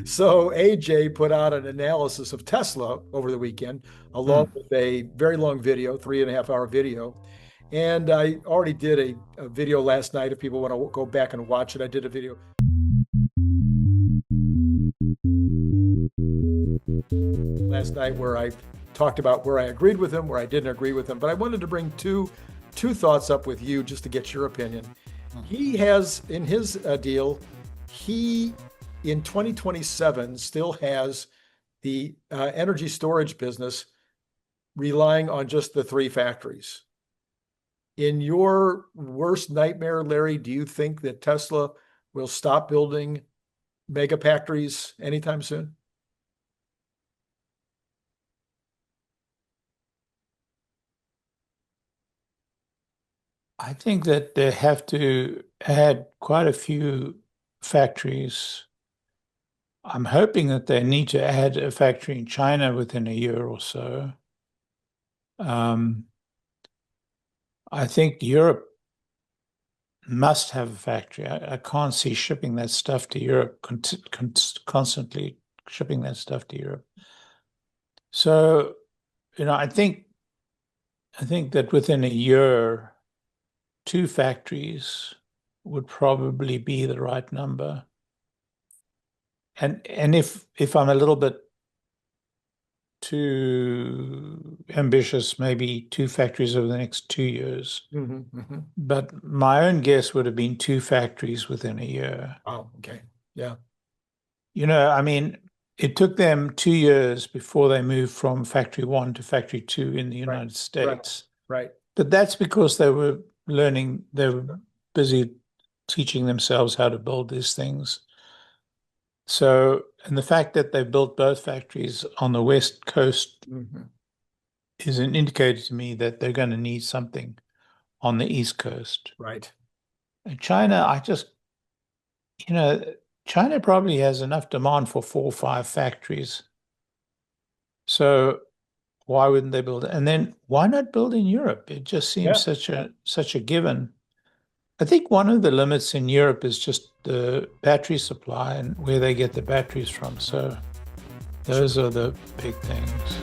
So AJ put out an analysis of Tesla over the weekend, along with a very long video, 3.5 hour video. And I already did a video last night. If people want to go back and watch it, I did a video last night where I talked about where I agreed with him, where I didn't agree with him. But I wanted to bring two thoughts up with you just to get your opinion. He has in his deal, he in 2027 still has the energy storage business relying on just the 3 factories. In your worst nightmare, Larry, do you think that Tesla will stop building mega factories anytime soon? I think that they have to add quite a few factories. I'm hoping that they need to add a factory in China within a year or so. I think Europe must have a factory. I can't see shipping that stuff to Europe, constantly shipping that stuff to Europe. So, I think that within a year, 2 factories would probably be the right number. And if I'm a little bit too ambitious, maybe 2 factories over the next 2 years. But my own guess would have been 2 factories within a year. Oh, okay. Yeah. I mean, it took them 2 years before they moved from factory 1 to factory 2 in the United States. Right. But that's because they were learning, they were busy teaching themselves how to build these things. So, and the fact that they built both factories on the West Coast is an indicator to me that they're going to need something on the East Coast. Right. And China, China probably has enough demand for 4 or 5 factories. So why wouldn't they build it? And then why not build in Europe? It just seems such a given. I think one of the limits in Europe is just the battery supply and where they get the batteries from. So those are the big things.